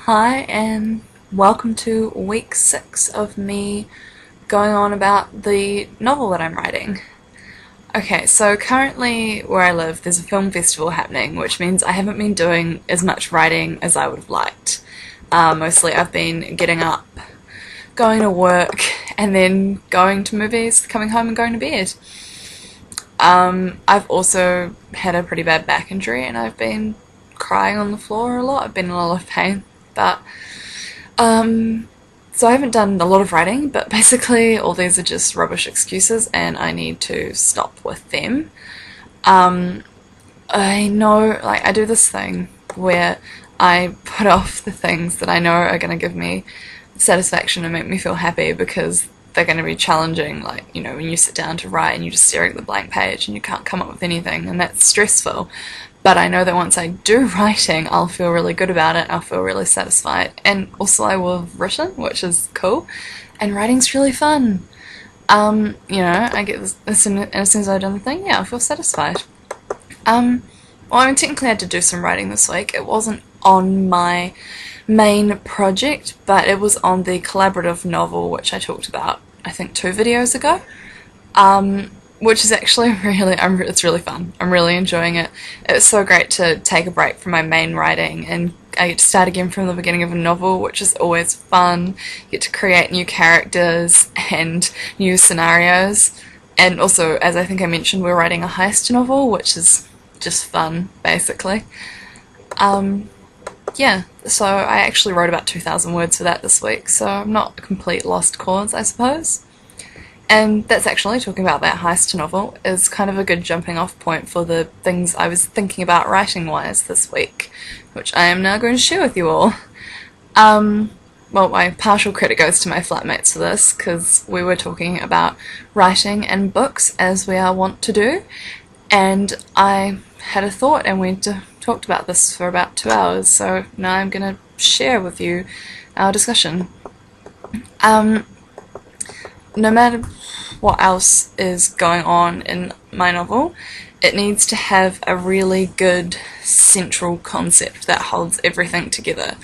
Hi, and welcome to week 6 of me going on about the novel that I'm writing. Okay, so currently where I live, there's a film festival happening, which means I haven't been doing as much writing as I would have liked. Mostly I've been getting up, going to work, and then going to movies, coming home and going to bed. I've also had a pretty bad back injury and I've been crying on the floor a lot. I've been in a lot of pain, but so I haven't done a lot of writing, but basically all these are just rubbish excuses and I need to stop with them. I know, like, I do this thing where I put off the things that I know are going to give me satisfaction and make me feel happy because they're going to be challenging, like, you know, when you sit down to write and you just stare at the blank page and you can't come up with anything, and that's stressful. But I know that once I do writing, I'll feel really good about it, I'll feel really satisfied, and also I will have written, which is cool, and writing's really fun. You know, I get this, as soon as I've done the thing, yeah, I feel satisfied. Well, I mean, technically I had to do some writing this week. It wasn't on my main project, but it was on the collaborative novel, which I talked about, I think, 2 videos ago. Which is actually really, it's really fun. I'm really enjoying it. It was so great to take a break from my main writing and I get to start again from the beginning of a novel, which is always fun. You get to create new characters and new scenarios. And also, as I think I mentioned, we're writing a heist novel, which is just fun, basically. Yeah, so I actually wrote about 2,000 words for that this week, so I'm not a complete lost cause, I suppose. And that's actually, talking about that heist novel, is kind of a good jumping off point for the things I was thinking about writing wise this week, which I am now going to share with you all. Well, my partial credit goes to my flatmates for this, because we were talking about writing and books as we are wont to do, and I had a thought and we talked about this for about 2 hours, so now I'm going to share with you our discussion. No matter what else is going on in my novel, it needs to have a really good central concept that holds everything together.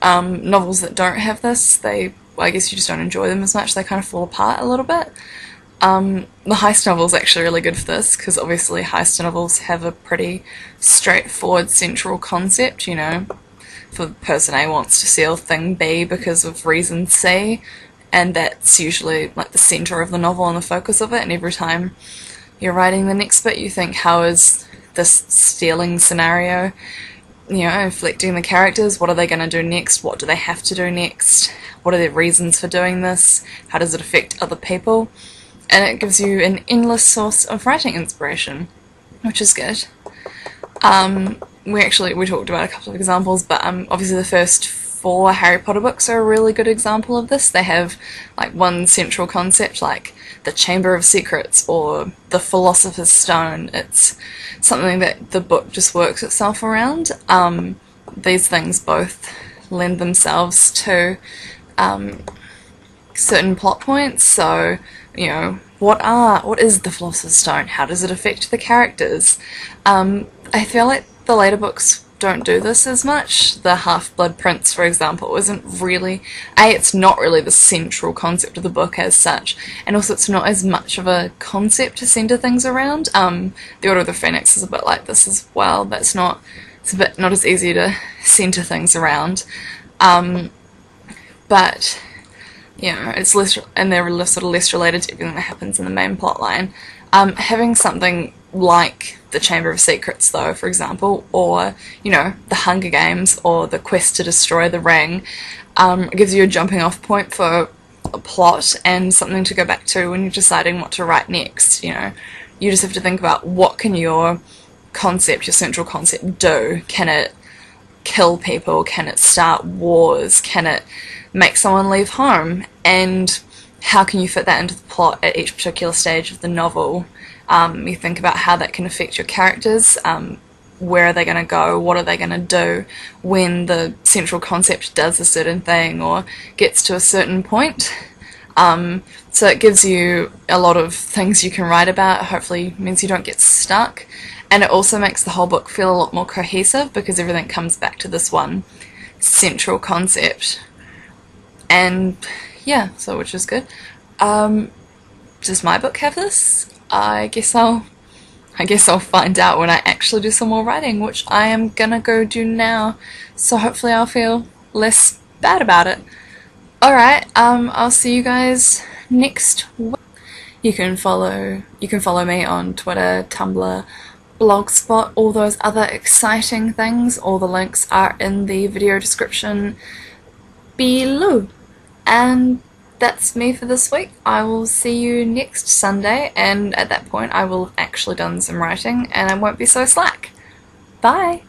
Novels that don't have this, well, I guess you just don't enjoy them as much, they kind of fall apart a little bit. The heist novel is actually really good for this, because obviously heist novels have a pretty straightforward central concept, you know. For person A wants to steal thing B because of reason C, and that's usually like the centre of the novel and the focus of it, and every time you're writing the next bit you think, how is this stealing scenario, you know, affecting the characters, what are they going to do next, what do they have to do next, what are their reasons for doing this, how does it affect other people, and it gives you an endless source of writing inspiration, which is good. We talked about a couple of examples, but obviously the first 4 Harry Potter books are a really good example of this. They have like one central concept, like the Chamber of Secrets or the Philosopher's Stone. It's something that the book just works itself around. These things both lend themselves to certain plot points. So, you know, what is the Philosopher's Stone? How does it affect the characters? I feel like the later books don't do this as much. The Half-Blood Prince, for example, isn't really... it's not really the central concept of the book as such, and also it's not as much of a concept to centre things around. The Order of the Phoenix is a bit like this as well. It's a bit not as easy to centre things around. But, you know, it's less, and they're sort of less related to everything that happens in the main plot line. Having something like the Chamber of Secrets, though, for example, or, you know, the Hunger Games or the Quest to Destroy the Ring, gives you a jumping off point for a plot and something to go back to when you're deciding what to write next. You know, you just have to think about, what can your concept, your central concept, do? Can it kill people? Can it start wars? Can it make someone leave home? And how can you fit that into the plot at each particular stage of the novel? You think about how that can affect your characters, where are they going to go, what are they going to do when the central concept does a certain thing or gets to a certain point. So it gives you a lot of things you can write about, hopefully means you don't get stuck, and it also makes the whole book feel a lot more cohesive because everything comes back to this one central concept. And yeah, so which is good. Does my book have this? I guess I'll find out when I actually do some more writing, which I am gonna go do now. So hopefully I'll feel less bad about it. Alright, I'll see you guys next week. You can follow me on Twitter, Tumblr, blogspot, all those other exciting things. All the links are in the video description below. And that's me for this week. I will see you next Sunday, and at that point I will have actually done some writing and I won't be so slack. Bye!